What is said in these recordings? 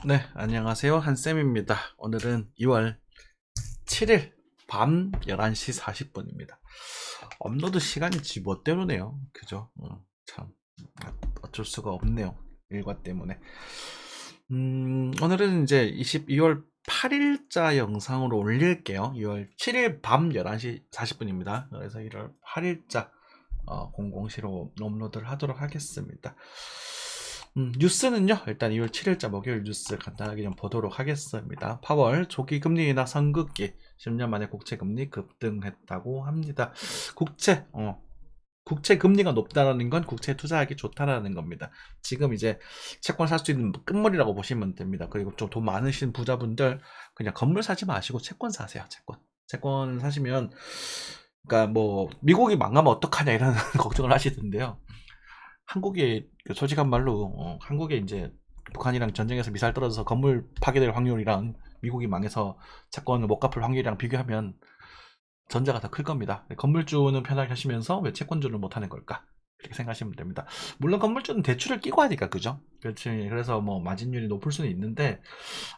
네, 안녕하세요. 한쌤입니다. 오늘은 2월 7일 밤 11시 40분입니다. 업로드 시간이 지 멋대로네요. 그죠? 참, 어쩔 수가 없네요. 일과 때문에. 오늘은 이제 2월 8일자 영상으로 올릴게요. 2월 7일 밤 11시 40분입니다. 그래서 1월 8일자 00시로 업로드를 하도록 하겠습니다. 뉴스는요, 일단 2월 7일자 목요일 뉴스 간단하게 좀 보도록 하겠습니다. 파월 조기 금리나 선긋기 10년 만에 국채 금리 급등했다고 합니다. 국채 금리가 높다라는 건 국채에 투자하기 좋다라는 겁니다. 지금 이제 채권 살 수 있는 끝물이라고 보시면 됩니다. 그리고 좀 돈 많으신 부자분들 그냥 건물 사지 마시고 채권 사세요. 채권 사시면, 그러니까 뭐 미국이 망하면 어떡하냐 이런 걱정을 하시던데요. 한국에 솔직한 말로 한국에 이제 북한이랑 전쟁에서 미사일 떨어져서 건물 파괴될 확률이랑 미국이 망해서 채권을 못 갚을 확률이랑 비교하면 전자가 더 클 겁니다. 건물주는 편하게 하시면서 왜 채권주는 못하는 걸까? 그렇게 생각하시면 됩니다. 물론 건물주는 대출을 끼고 하니까, 그죠? 그렇지. 그래서 뭐 마진율이 높을 수는 있는데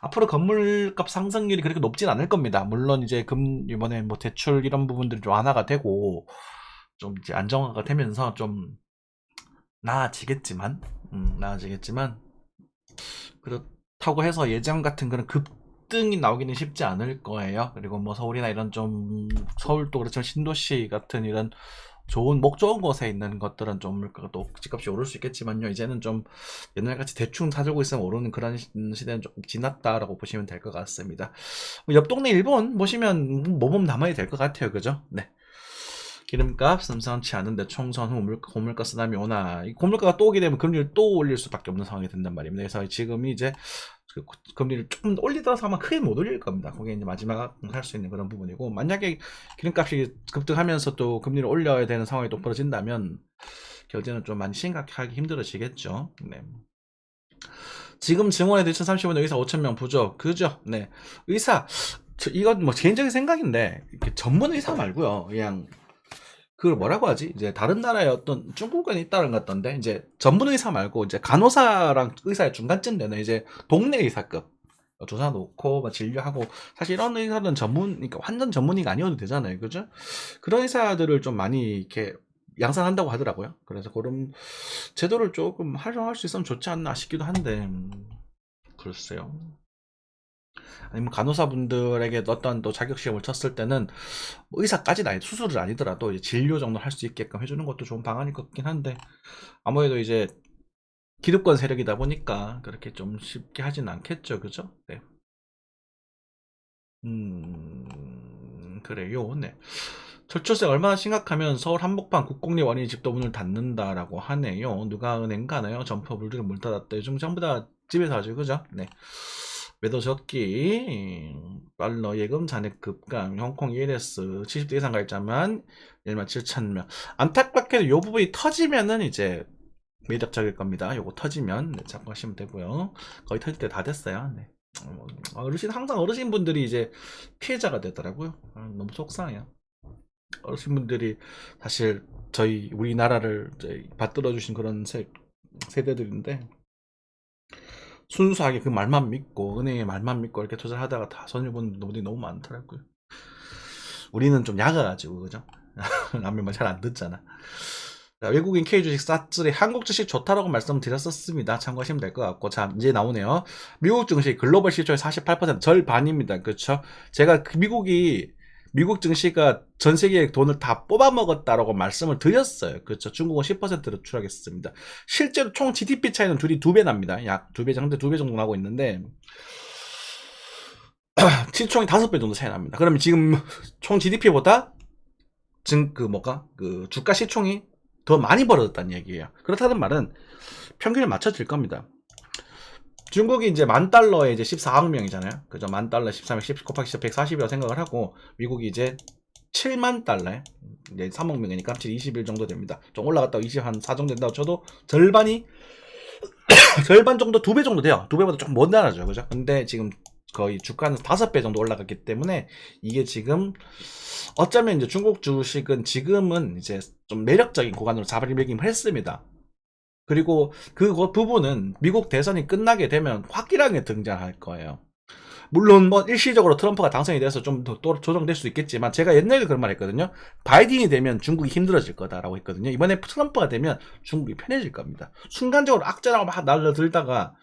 앞으로 건물값 상승률이 그렇게 높진 않을 겁니다. 물론 이제 이번에 뭐 대출 이런 부분들이 좀 완화가 되고 좀 이제 안정화가 되면서 좀 나아지겠지만, 나아지겠지만, 그렇다고 해서 예전 같은 그런 급등이 나오기는 쉽지 않을 거예요. 그리고 뭐 서울이나 이런 좀, 서울도 그렇지만 신도시 같은 이런 목 좋은 곳에 있는 것들은 좀 물가가 또 집값이 오를 수 있겠지만요. 이제는 좀 옛날같이 대충 사들고 있으면 오르는 그런 시대는 조금 지났다라고 보시면 될 것 같습니다. 옆 동네 일본 보시면 모범 남아야 될 것 같아요. 그죠? 네. 기름값 심상치 않은데 총선 후 고물가 쓰나미 오나, 이 고물가가 또 오게 되면 금리를 또 올릴 수밖에 없는 상황이 된단 말입니다. 그래서 지금이 이제 금리를 조금 올리더라도 아마 크게 못 올릴 겁니다. 그게 이제 마지막 할 수 있는 그런 부분이고, 만약에 기름값이 급등하면서 또 금리를 올려야 되는 상황이 또 벌어진다면 경제는 좀 많이 심각하게 힘들어지겠죠. 네. 지금 증원에도 2035년 의사 5,000명 부족. 그죠? 네. 의사, 이건 뭐 개인적인 생각인데, 전문 의사 말고요. 그냥 그걸 뭐라고 하지? 이제 다른 나라의 어떤 중국에는 있다는 것 같던데, 이제 전문 의사 말고 이제 간호사랑 의사의 중간쯤 되는 이제 동네 의사급 조사 놓고 막 진료하고, 사실 이런 의사는 그러니까 완전 전문의가 아니어도 되잖아요, 그죠? 그런 의사들을 좀 많이 이렇게 양산한다고 하더라고요. 그래서 그런 제도를 조금 활용할 수 있으면 좋지 않나 싶기도 한데, 글쎄요. 아니면 간호사분들에게 어떤 또 자격시험을 쳤을 때는 뭐 의사까지는 아니, 수술을 아니더라도 이제 진료 정도 할 수 있게끔 해주는 것도 좋은 방안일 것 같긴 한데, 아무래도 이제 기득권 세력이다 보니까 그렇게 좀 쉽게 하진 않겠죠, 그죠? 네. 그래요. 네. 저출생 얼마나 심각하면 서울 한복판 국공립 어린이집도 문을 닫는다라고 하네요. 누가 은행 가나요? 점퍼 물들여 문 닫았다. 요즘 전부 다 집에서 하죠, 그죠? 네. 매도 적기, 달러 예금 잔액 급감, 홍콩 ELS 70대 이상 가입자만 17,000명. 안타깝게도 이 부분이 터지면은 이제 매력적일 겁니다. 요거 터지면 네, 참고하시면 되고요. 거의 터질 때 다 됐어요. 네. 항상 어르신분들이 이제 피해자가 되더라고요. 너무 속상해요. 어르신분들이 사실 저희 우리나라를 받들어 주신 그런 세대들인데, 순수하게 그 말만 믿고 은행의 말만 믿고 이렇게 투자를 하다가 다 손해 보는 분들이 너무 많더라고요. 우리는 좀 약아가지고, 그죠? 남의 말 잘 안 듣잖아. 자, 외국인 K 주식 쌌쓰리, 한국 주식 좋다라고 말씀드렸었습니다. 참고하시면 될 것 같고, 자, 이제 나오네요. 미국 증시 글로벌 시초의 48% 절반입니다. 그렇죠? 제가 미국 증시가 전 세계의 돈을 다 뽑아먹었다라고 말씀을 드렸어요. 그렇죠. 중국은 10%로 추락했습니다. 실제로 총 GDP 차이는 둘이 2배 납니다. 약 2배 정도, 2배 정도 나고 있는데, 시총이 5배 정도 차이 납니다. 그러면 지금 총 GDP보다 주가 시총이 더 많이 벌어졌다는 얘기예요. 그렇다는 말은 평균을 맞춰질 겁니다. 중국이 이제 $10,000에 이제 14억 명이잖아요. 그죠? $10,000, 13억, 10 곱하기 10, 140이라고 생각을 하고, 미국이 이제 $70,000에 이제 3억 명이니까 21 정도 됩니다. 좀 올라갔다고 24 정도 된다고 쳐도 절반 정도, 2배 정도 돼요. 2배보다 조금 못 나라죠. 그죠? 근데 지금 거의 주가는 5배 정도 올라갔기 때문에 이게 지금 어쩌면 이제 중국 주식은 지금은 이제 좀 매력적인 구간으로 자리매김을 했습니다. 그리고 그 부분은 미국 대선이 끝나게 되면 확실하게 등장할 거예요. 물론 뭐 일시적으로 트럼프가 당선이 돼서 좀 더 조정될 수 있겠지만, 제가 옛날에 그런 말 했거든요. 바이든이 되면 중국이 힘들어질 거다라고 했거든요. 이번에 트럼프가 되면 중국이 편해질 겁니다. 순간적으로 악재라고 막 날려들다가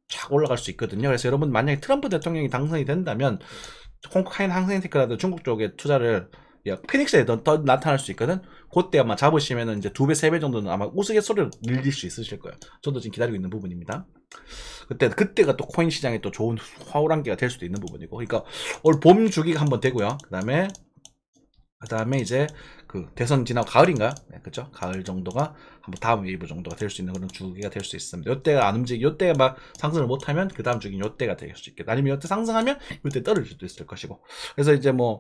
쫙 올라갈 수 있거든요. 그래서 여러분, 만약에 트럼프 대통령이 당선이 된다면 홍카인 항생테크라도 중국 쪽에 투자를, 피닉스에 더 나타날 수 있거든. 그때 아마 잡으시면은 이제 2배, 3배 정도는 아마 우스갯소리로 늘릴 수 있으실 거예요. 저도 지금 기다리고 있는 부분입니다. 그때가 또 코인 시장에 또 좋은 화우란기가 될 수도 있는 부분이고. 그러니까 올 봄 주기가 한번 되고요. 그다음에 이제 그 대선 지나고 가을인가요? 네, 그죠? 가을 정도가 한번 다음 웨이브 정도가 될 수 있는 그런 주기가 될 수 있습니다. 요때가 안 요때가 막 상승을 못하면 그 다음 주기는 요때가 될 수 있겠다. 아니면 요때 상승하면 요때 떨어질 수도 있을 것이고. 그래서 이제 뭐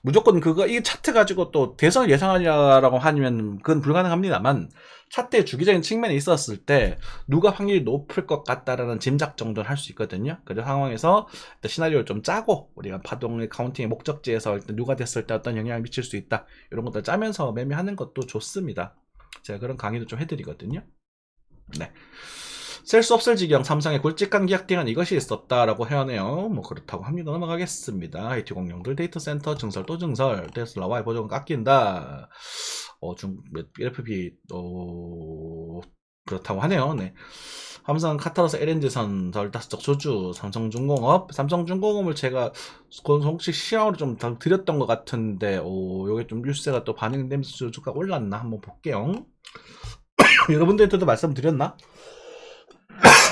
무조건 이 차트 가지고 또 대선을 예상하냐라고 하면 그건 불가능합니다만, 차트의 주기적인 측면에 있었을 때 누가 확률이 높을 것 같다라는 짐작 정도는 할 수 있거든요. 그런 상황에서 일단 시나리오를 좀 짜고, 우리가 파동의 카운팅의 목적지에서 일단 누가 됐을 때 어떤 영향을 미칠 수 있다, 이런 것들 짜면서 매매하는 것도 좋습니다. 제가 그런 강의도 좀 해드리거든요. 네. 셀 수 없을 지경, 삼성의 굵직한 기약 등은 이것이 있었다라고 해야하네요. 뭐 그렇다고 합니다. 넘어가겠습니다. IT 공룡들 데이터 센터 증설 또 증설, 테슬라와의 보조금 깎인다. LFP 그렇다고 하네요. 네. 삼성 카타로스 LNG선 덜다스적 소주, 삼성중공업을 제가 공식 시황으로 좀 드렸던 것 같은데, 요게 좀 뉴스가 또 반영되면서 주가가 올랐나 한번 볼게요. 여러분들한테도 말씀드렸나?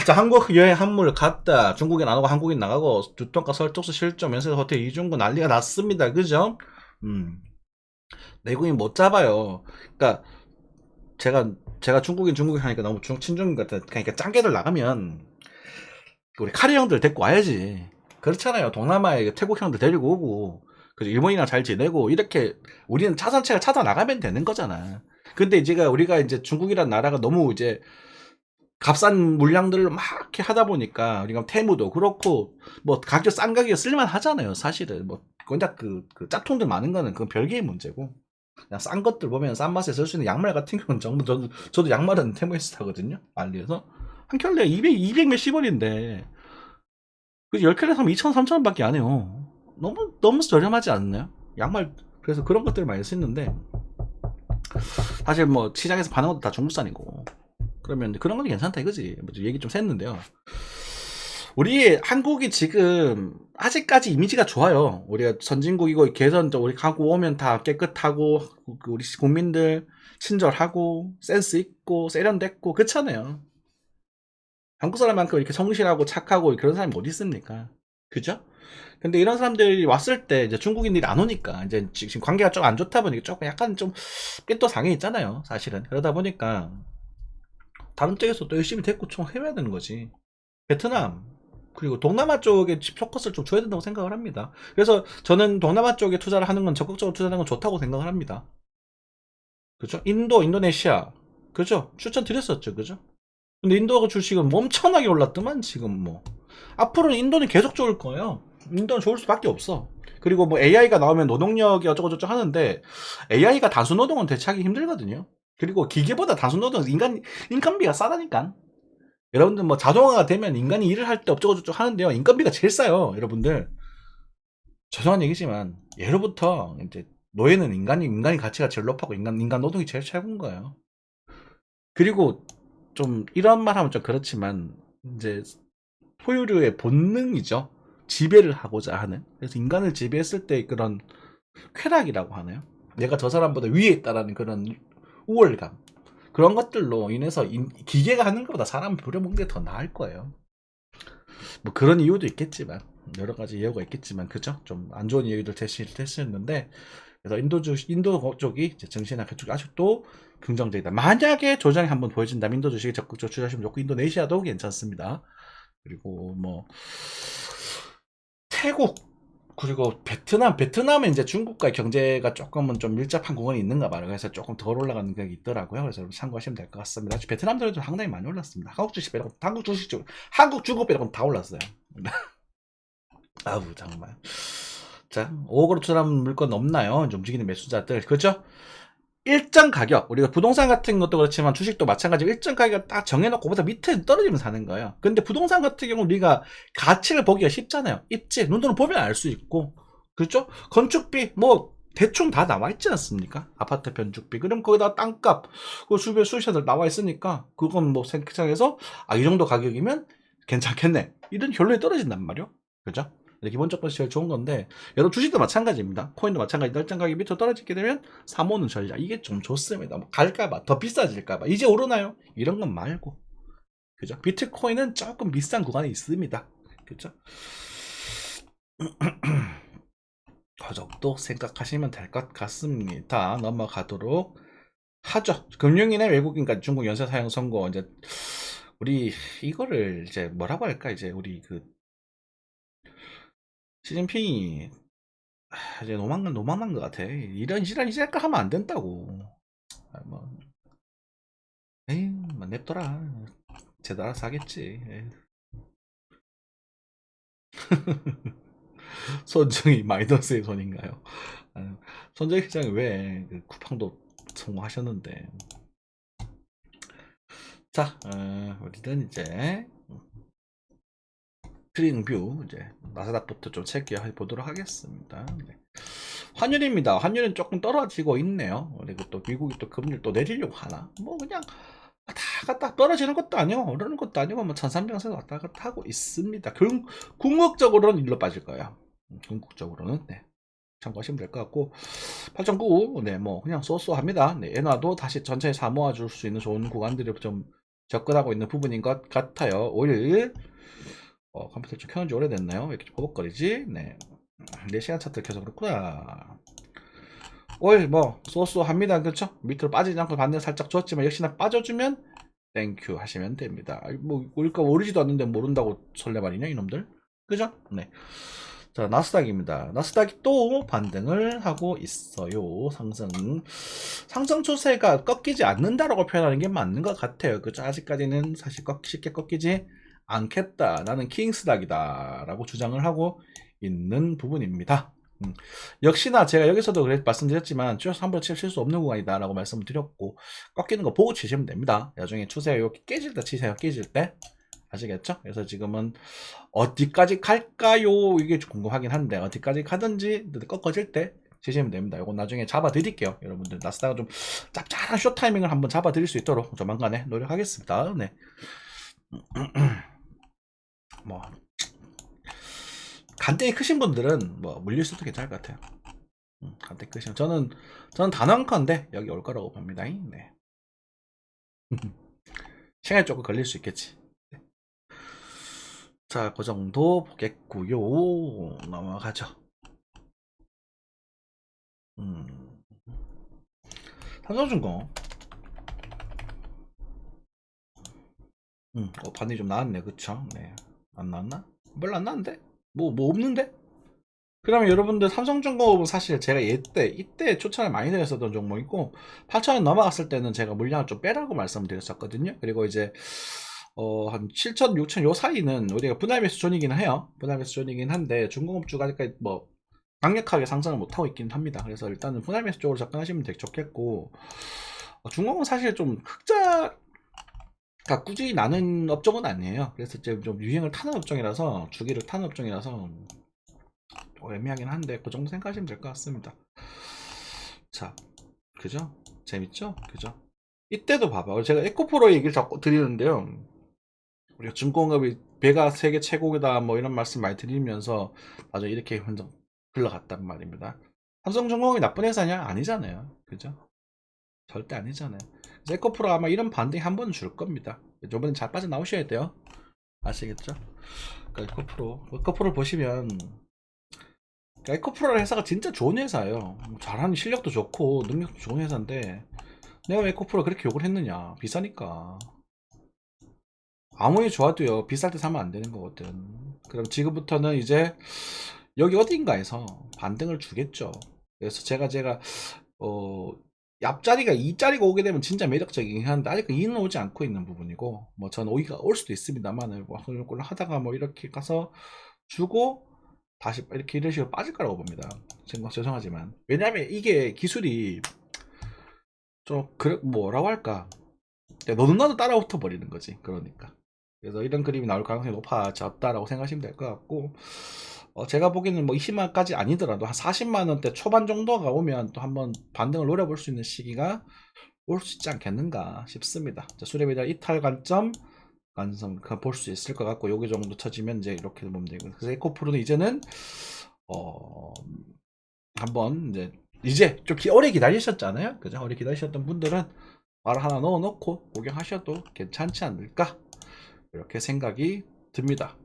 자, 한국 여행 한물 갔다, 중국인 안 오고 한국인 나가고, 두통과 설독수 실종, 면세 호텔 이중구 난리가 났습니다. 그죠? 내국인 못 잡아요. 그러니까 제가 중국인 하니까 너무 친중인 것 같아. 그러니까 짱개들 나가면 우리 카리 형들 데리고 와야지. 그렇잖아요. 동남아에 태국 형들 데리고 오고, 그죠? 일본이랑 잘 지내고, 이렇게 우리는 차선책을 찾아 나가면 되는 거잖아. 근데 우리가 이제 중국이란 나라가 너무 이제 값싼 물량들을 막 이렇게 하다 보니까, 우리가 테무도 그렇고 뭐 가격 싼 가격에 쓸만 하잖아요. 사실은 뭐 그냥 그 짝퉁들 많은 거는 그건 별개의 문제고, 그냥 싼 것들 보면 싼 맛에 쓸 수 있는 양말 같은 경우는 전부 저도 양말은 테무에서 사거든요. 알리에서 한 켤레 200 몇십 원인데 그 10켤레 사면 2,000원 3,000원 밖에 안 해요. 너무 저렴하지 않나요? 양말. 그래서 그런 것들을 많이 쓰는데, 사실 뭐 시장에서 파는 것도 다 중국산이고, 그러면 그런 건 괜찮다 이거지. 뭐 얘기 좀 샜는데요. 우리 한국이 지금 아직까지 이미지가 좋아요. 우리가 선진국이고 개선, 우리 가고 오면 다 깨끗하고, 우리 국민들 친절하고 센스 있고 세련됐고 그렇잖아요. 한국 사람만큼 이렇게 성실하고 착하고 그런 사람이 어디 있습니까? 그죠? 근데 이런 사람들이 왔을 때 이제 중국인들이 안 오니까, 이제 지금 관계가 좀 안 좋다 보니까 조금 약간 좀 삔또 상해 있잖아요, 사실은. 그러다 보니까 다른 쪽에서 또 열심히 데리고 총 해야 되는 거지. 베트남, 그리고 동남아 쪽에 포커스를 좀 줘야 된다고 생각을 합니다. 그래서 저는 동남아 쪽에 투자를 하는 건, 적극적으로 투자하는 건 좋다고 생각을 합니다. 그죠? 인도네시아, 그죠? 추천드렸었죠, 그죠? 근데 인도가 주식은 엄청나게 올랐더만 지금 뭐. 앞으로는 인도는 계속 좋을 거예요. 인도는 좋을 수밖에 없어. 그리고 뭐 AI가 나오면 노동력이 어쩌고저쩌고 하는데, AI가 단순 노동은 대체하기 힘들거든요. 그리고 기계보다 단순 노동은 인건비가 싸다니까. 여러분들 뭐 자동화가 되면 인간이 일을 할 때 어쩌고저쩌고 하는데요, 인건비가 제일 싸요. 여러분들, 죄송한 얘기지만 예로부터 이제 노예는 인간이 가치가 제일 높고 인간 노동이 제일 최고인 거예요. 그리고 좀 이런 말 하면 좀 그렇지만, 이제 포유류의 본능이죠. 지배를 하고자 하는. 그래서 인간을 지배했을 때 그런 쾌락이라고 하나요? 내가 저 사람보다 위에 있다라는 그런 우월감. 그런 것들로 인해서 기계가 하는 것보다 사람을 부려먹는 게 더 나을 거예요. 뭐 그런 이유도 있겠지만, 여러 가지 이유가 있겠지만, 그죠? 좀 안 좋은 이유들 제시했는데, 그래서 인도 쪽이 이제 증시나 그쪽이 아직도 긍정적이다. 만약에 조정이 한번 보여진다면 인도 주식에 적극적으로 투자하시면 좋고, 인도네시아도 괜찮습니다. 그리고 뭐 태국, 그리고 베트남은 이제 중국과의 경제가 조금은 좀 밀접한 구간이 있는가 봐요. 그래서 조금 덜 올라가는 게 있더라고요. 그래서 참고하시면 될 것 같습니다. 베트남들도 상당히 많이 올랐습니다. 한국 중국 빼고 다 올랐어요. 아우 정말. 자, 5억으로 투자하는 물건 없나요? 이제 움직이는 매수자들, 그죠? 일정 가격, 우리가 부동산 같은 것도 그렇지만 주식도 마찬가지로 일정 가격을 딱 정해놓고 보다 밑에 떨어지면 사는 거예요. 근데 부동산 같은 경우 우리가 가치를 보기가 쉽잖아요. 입지, 눈으로 보면 알 수 있고, 그렇죠? 건축비, 뭐, 대충 다 나와 있지 않습니까? 아파트 변축비. 그럼 거기다 땅값, 그 주변 수시들 나와 있으니까, 그건 뭐 생각해서, 아, 이 정도 가격이면 괜찮겠네. 이런 결론이 떨어진단 말이요. 그죠? 기본 조건이 제일 좋은 건데, 여러분 주식도 마찬가지입니다. 코인도 마찬가지. 일정 가격이 밑으로 떨어지게 되면 사모는 전략. 이게 좀 좋습니다. 뭐 갈까봐, 더 비싸질까봐. 이제 오르나요? 이런 건 말고. 그죠? 비트코인은 조금 비싼 구간이 있습니다. 그죠? 그 정도 생각하시면 될 것 같습니다. 넘어가도록 하죠. 금융인의 외국인까지 중국 연쇄 사형 선고. 이제 우리 이거를 이제 뭐라고 할까? 이제 우리 그 시진핑이 이제 노망난 것 같아. 이런 이제 약간 하면 안 된다고. 아, 뭐, 에이, 뭐 냅둬라. 제대로 알아서 하겠지. 손정이 마이너스의 손인가요? 아, 손정 회장이 왜그 쿠팡도 성공하셨는데. 자, 우리는 이제 트링뷰 이제 나스닥부터 좀 체크해 보도록 하겠습니다. 네. 환율입니다. 환율은 조금 떨어지고 있네요. 그리고 또 미국이 또 금리를 또 내리려고 하나? 뭐 그냥 다 갔다 떨어지는 것도 아니고 오르는 것도 아니고 뭐 1300에서 왔다 갔다 하고 있습니다. 궁극적으로는 일로 빠질 거예요. 궁극적으로는 네. 참고하시면 될 것 같고 8.9 네, 뭐 그냥 쏘쏘합니다. 네, 엔화도 다시 전체에 사모아 줄 수 있는 좋은 구간들이 좀 접근하고 있는 부분인 것 같아요. 5일 컴퓨터 좀 켜놓은 지 오래됐나요? 왜 이렇게 버벅거리지? 네. 4시간 차트 켜서 그렇구나. 오일 뭐 쏘쏘합니다. 그렇죠? 밑으로 빠지지 않고 반대로 살짝 줬지만 역시나 빠져주면 땡큐 하시면 됩니다. 뭐 우리가 오르지도 않는데 모른다고 설레발이냐 이놈들? 그죠? 네. 자, 나스닥입니다. 나스닥이 또 반등을 하고 있어요. 상승 추세가 꺾이지 않는다라고 표현하는 게 맞는 것 같아요. 그죠? 아직까지는 사실 쉽게 꺾이지 않겠다. 나는 킹스닥이다. 라고 주장을 하고 있는 부분입니다. 역시나 제가 여기서도 말씀드렸지만 쭉 한번 칠 수 없는 구간이다 라고 말씀을 드렸고 꺾이는 거 보고 치시면 됩니다. 나중에 추세가 이렇게 깨질 때 치세요. 깨질 때 아시겠죠? 그래서 지금은 어디까지 갈까요? 이게 궁금하긴 한데 어디까지 가든지 꺾어질 때 치시면 됩니다. 이건 나중에 잡아 드릴게요. 여러분들 나스닥은 좀 짭짤한 쇼 타이밍을 한번 잡아 드릴 수 있도록 조만간에 노력하겠습니다. 네. 뭐 간땡이 크신 분들은 뭐 물릴 수도 괜찮을 것 같아요. 간땡이 크시면 저는 단언컨대 여기 올 거라고 봅니다. 네. 시간이 조금 걸릴 수 있겠지. 네. 자, 그 정도 보겠고요. 넘어가죠. 삼성중공. 반응이 좀 나왔네, 그쵸? 네. 안 나왔나? 별로 안 나왔는데? 뭐 없는데? 그러면 여러분들 삼성중공업은 사실 제가 이때 추천을 많이 드렸었던 종목이고 8,000원 넘어갔을 때는 제가 물량을 좀 빼라고 말씀드렸었거든요. 그리고 이제 한 7,000, 6,000 요 사이는 우리가 분할 매수 존이긴 해요. 분할 매수 존이긴 한데 중공업주가 아직까지 뭐 강력하게 상승을 못하고 있긴 합니다. 그래서 일단은 분할 매수 쪽으로 접근하시면 되게 좋겠고 중공은 사실 좀 흑자가 꾸준히 나는 업종은 아니에요. 그래서 이제 좀 유행을 타는 업종이라서 주기를 타는 업종이라서 애매하긴 한데 그 정도 생각하시면 될 것 같습니다. 자, 그죠? 재밌죠? 그죠? 이때도 봐봐. 제가 에코프로 얘기를 자꾸 드리는데요. 우리가 중공업이 배가 세계 최고이다 뭐 이런 말씀 많이 드리면서 나중에 이렇게 혼자 흘러갔단 말입니다. 삼성중공업이 나쁜 회사냐? 아니잖아요. 그죠? 절대 아니잖아요. 그래서 에코프로 아마 이런 반등이 한 번은 줄 겁니다. 저번엔 잘 빠져나오셔야 돼요. 아시겠죠? 그러니까 에코프로 보시면 에코프로라는 회사가 진짜 좋은 회사예요. 잘하는 실력도 좋고 능력도 좋은 회사인데 내가 왜 에코프로 그렇게 욕을 했느냐? 비싸니까. 아무리 좋아도요 비쌀 때 사면 안 되는 거거든. 그럼 지금부터는 이제 여기 어딘가에서 반등을 주겠죠. 그래서 제가 앞자리가 2자리가 오게 되면 진짜 매력적이긴 한데 아직 2는 오지 않고 있는 부분이고 뭐 저는 5위가 올 수도 있습니다만 뭐 하다가 뭐 이렇게 가서 주고 다시 이렇게 이런 식으로 빠질 거라고 봅니다. 죄송하지만 왜냐하면 이게 기술이 뭐라고 할까? 너는 나도 따라붙어 버리는 거지. 그러니까. 그래서 이런 그림이 나올 가능성이 높아졌다라고 생각하시면 될 것 같고, 제가 보기에는 뭐 20만까지 아니더라도 한 40만원대 초반 정도가 오면 또 한번 반등을 노려볼 수 있는 시기가 올 수 있지 않겠는가 싶습니다. 수렴에 대한 이탈 관점 볼 수 있을 것 같고, 여기 정도 쳐지면 이제 이렇게 보면 되고, 그래서 에코프로는 이제는 한번 이제 좀 오래 기다리셨잖아요. 그죠? 오래 기다리셨던 분들은 바로 하나 넣어놓고 구경하셔도 괜찮지 않을까, 이렇게 생각이 듭니다.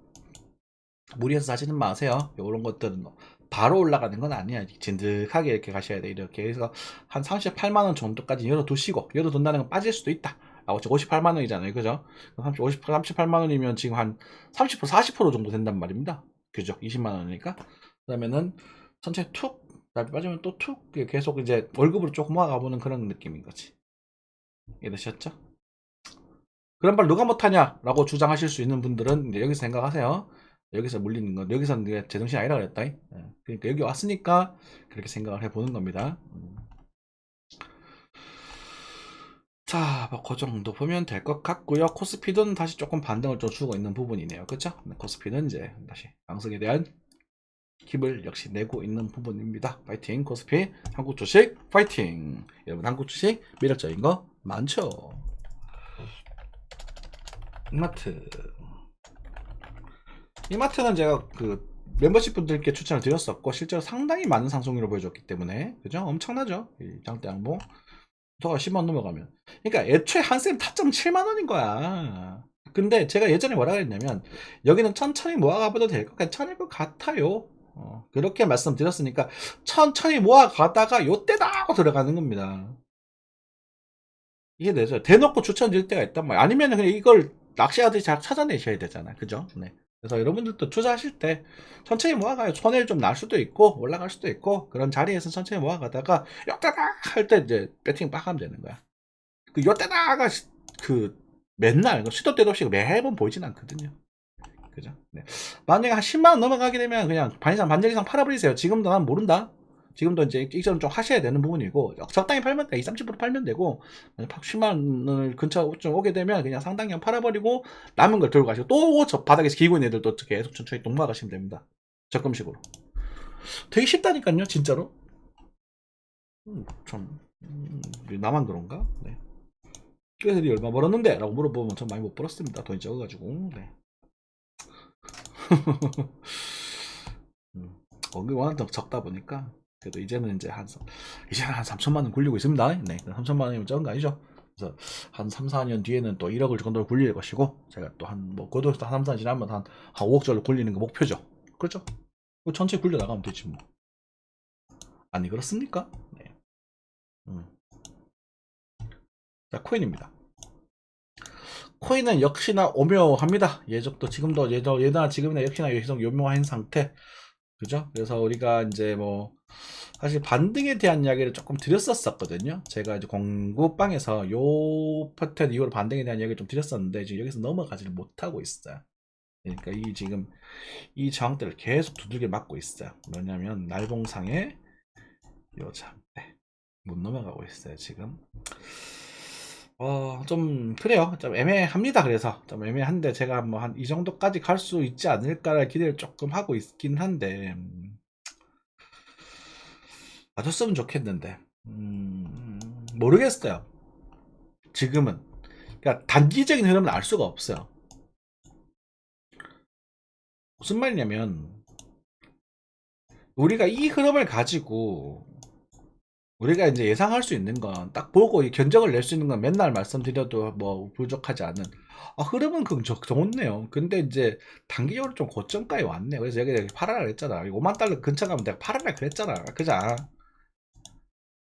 무리해서 사지는 마세요. 이런 것들은 바로 올라가는 건 아니야. 진득하게 이렇게 가셔야 돼. 이렇게 해서 한 38만원 정도까지 열어두시고, 열어둔다는 건 빠질 수도 있다. 58만원이잖아요. 그죠? 38만원이면 지금 한 30%, 40% 정도 된단 말입니다. 그죠? 20만원이니까. 그러면은 천천히 툭, 빠지면 또 툭, 계속 이제 월급으로 조금 모아가보는 그런 느낌인 거지. 이해되셨죠? 그런 말 누가 못하냐? 라고 주장하실 수 있는 분들은 이제 여기서 생각하세요. 여기서 물리는 건, 여기서는 네가 제정신이 아니라 그랬다. 그러니까 여기 왔으니까 그렇게 생각을 해보는 겁니다. 자, 뭐그 정도 보면 될 것 같고요. 코스피는 다시 조금 반등을 좀 주고 있는 부분이네요. 그쵸? 코스피는 이제 다시 강성에 대한 힘을 역시 내고 있는 부분입니다. 파이팅 코스피. 한국 주식 파이팅. 여러분, 한국 주식 매력적인 거 많죠? 이마트는 제가 그 멤버십 분들께 추천을 드렸었고, 실제로 상당히 많은 상승률을 보여줬기 때문에, 그죠? 엄청나죠? 이 장대 양봉 도가 10만 넘어가면, 그러니까 애초에 한샘 타점 7만 원인 거야. 근데 제가 예전에 뭐라 그랬냐면, 여기는 천천히 모아가봐도 될 것 괜찮을 것 같아요. 그렇게 말씀드렸으니까 천천히 모아가다가 요때다 하고 들어가는 겁니다. 이해되죠? 대놓고 추천드릴 때가 있단 말이야. 아니면 그냥 이걸 낚시하듯이 잘 찾아내셔야 되잖아. 그죠? 네. 그래서 여러분들도 투자하실 때 천천히 모아가요. 손해를 좀 날 수도 있고 올라갈 수도 있고, 그런 자리에서 천천히 모아가다가 요때다 할 때 이제 배팅 빡 하면 되는 거야. 그 요때다가 그 맨날 시도 때도 없이 매번 보이진 않거든요. 그죠? 네. 만약에 한 10만원 넘어가게 되면 그냥 반 이상, 반절 이상 팔아버리세요. 지금도 난 모른다. 지금도 이제 익절은 좀 하셔야 되는 부분이고, 적당히 팔면 돼. 20, 30% 팔면 되고, 10만원을 근처 좀 오게 되면 그냥 상당량 팔아버리고, 남은 걸 들고 가시고, 또 저 바닥에서 기고 있는 애들도 계속 천천히 동마 가시면 됩니다. 적금식으로. 되게 쉽다니까요, 진짜로. 참, 나만 그런가? 네. 그래서 니 얼마 벌었는데? 라고 물어보면 전 많이 못 벌었습니다. 돈이 적어가지고. 네. 워낙 적다 보니까, 그래도 이제는 이제 한 3천만 원 굴리고 있습니다. 네, 3천만 원이면 적은 거 아니죠. 그래서 한 3, 4년 뒤에는 또 1억을 정도로 굴릴 것이고, 제가 또 그것도 한 3, 4년 지나면 한 5억 정도 굴리는 게 목표죠. 그렇죠? 전체 굴려 나가면 되지 뭐. 아니 그렇습니까? 네. 자, 코인입니다. 코인은 역시나 오묘합니다. 예적도 지금도 예나 지금이나 역시나 계속 오묘한 상태. 그죠? 그래서 우리가 이제 뭐 사실 반등에 대한 이야기를 조금 드렸었거든요. 제가 이제 공부방에서 요 패턴 이후로 반등에 대한 이야기를 좀 드렸었는데, 지금 여기서 넘어가지를 못하고 있어요. 그러니까 지금 이 저항대를 계속 두들겨 맞고 있어요. 뭐냐면 날봉상에 요 장대 못 넘어가고 있어요 지금. 좀 그래요. 좀 애매합니다. 그래서 좀 애매한데, 제가 뭐 한 이 정도까지 갈 수 있지 않을까라는 기대를 조금 하고 있긴 한데, 맞았으면 좋겠는데, 모르겠어요. 지금은. 그러니까 단기적인 흐름은 알 수가 없어요. 무슨 말이냐면, 우리가 이 흐름을 가지고 우리가 이제 예상할 수 있는 건, 딱 보고 견적을 낼 수 있는 건 맨날 말씀드려도 뭐 부족하지 않은, 흐름은 좋네요. 근데 이제 단기적으로 좀 고점가에 왔네. 그래서 여기 팔아라 그랬잖아. 5만 달러 근처 가면 내가 팔아라 그랬잖아. 그자?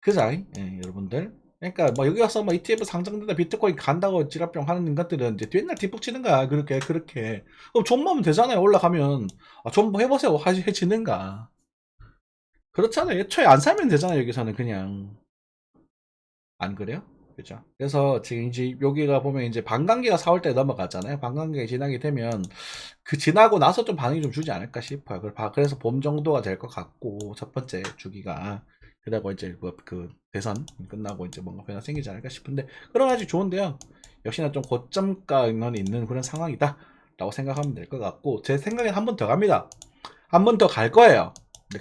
그자? 예, 여러분들. 그러니까 뭐 여기 와서 뭐 ETF 상장된다, 비트코인 간다고 지랄병 하는 인간들은 이제 맨날 뒷북 치는 거야. 그렇게. 그럼 존버하면 되잖아요. 올라가면. 존버 해보세요. 해지는가. 그렇잖아요. 애초에 안 살면 되잖아요. 여기서는 그냥. 안 그래요? 그죠? 그래서 지금 이제 여기가 보면 이제 반감기가 4월 때 넘어갔잖아요. 반감기가 지나게 되면 그 지나고 나서 좀 반응이 좀 주지 않을까 싶어요. 그래서 봄 정도가 될 것 같고, 첫 번째 주기가 그러고 이제 뭐 그 대선 끝나고 이제 뭔가 변화 생기지 않을까 싶은데 그런 아주 좋은데요. 역시나 좀 고점가는 있는 그런 상황이다 라고 생각하면 될 것 같고 제 생각엔 한 번 더 갑니다. 한 번 더 갈 거예요.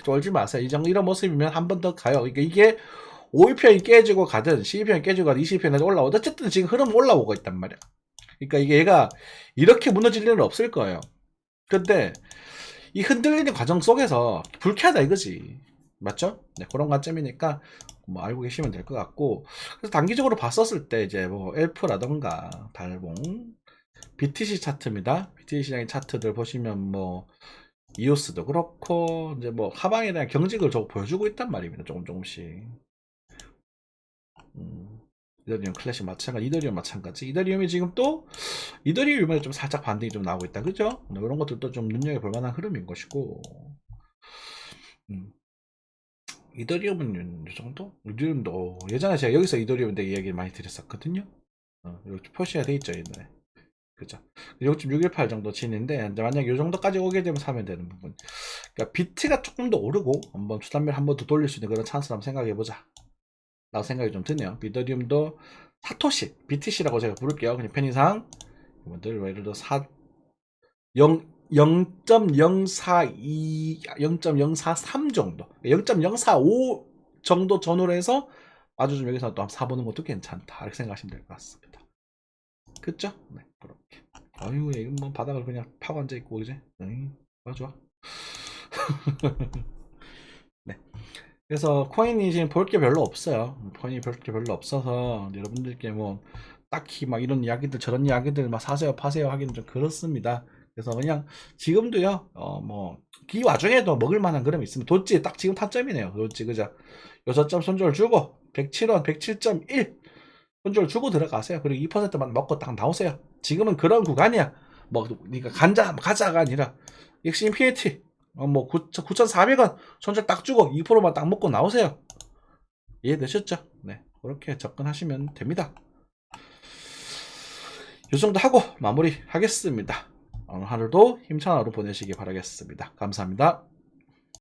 쫄지 마세요. 이런 모습이면 한 번 더 가요. 이게 5위편이 깨지고 가든 12편이 깨지고 가든 20편이 올라오든 어쨌든 지금 흐름 올라오고 있단 말이야. 그러니까 이게 얘가 이렇게 무너질 일은 없을 거예요. 근데 이 흔들리는 과정 속에서 불쾌하다 이거지. 맞죠? 네, 그런 관점이니까 뭐 알고 계시면 될 것 같고 그래서 단기적으로 봤었을 때 이제 뭐 엘프라던가 달봉 BTC 차트입니다. BTC 시장의 차트들 보시면 뭐 이오스도 그렇고 이제 뭐 하방에 대한 경직을 좀 보여주고 있단 말입니다. 조금씩. 이더리움 클래식 마찬가지, 이더리움 마찬가지. 이더리움이 지금 또 이더리움에 좀 살짝 반등이 좀 나오고 있다, 그죠? 이런 것들도 좀 눈여겨볼 만한 흐름인 것이고. 이더리움은 이 정도? 이더리움도 예전에 제가 여기서 이더리움 대 이야기를 많이 드렸었거든요. 이렇게 표시가 돼 있죠, 옛날에. 그죠? 0.618 정도 지는데 만약 이 정도까지 오게 되면 사면 되는 부분. 그러니까 비트가 조금 더 오르고 한번 추단별 한번 더 돌릴 수 있는 그런 찬스를 한번 생각해 보자. 라고 생각이 좀 드네요. 이더리움도 사토시, BTC라고 제가 부를게요. 그냥 편의상 이분들 예를 들어 0.042, 0.043 정도, 0.045 정도 전후로 해서 아주 좀 여기서 또 한번 사보는 것도 괜찮다. 이렇게 생각하시면 될 것 같습니다. 그쵸? 네, 그렇게. 아유, 이건 뭐 바닥을 그냥 파고 앉아 있고, 그지? 좋아. 네. 그래서 코인이 지금 볼 게 별로 없어요. 코인이 볼 게 별로 없어서 여러분들께 뭐 딱히 막 이런 이야기들 저런 이야기들 막 사세요 파세요 하기는 좀 그렇습니다. 그래서 그냥 지금도요 뭐 이 와중에도 먹을 만한 그림이 있으면 도찌 딱 지금 타점이네요. 도찌 그죠? 6점 손절 주고 107원 107.1 손절 주고 들어가세요. 그리고 2%만 먹고 딱 나오세요. 지금은 그런 구간이야. 뭐 그러니까 가자가 아니라 엑스임 PAT 뭐 9,400원 손절 딱 주고 2%만 딱 먹고 나오세요. 이해되셨죠? 네, 그렇게 접근하시면 됩니다. 이 정도 하고 마무리 하겠습니다. 오늘 하루도 힘찬 하루 보내시기 바라겠습니다. 감사합니다.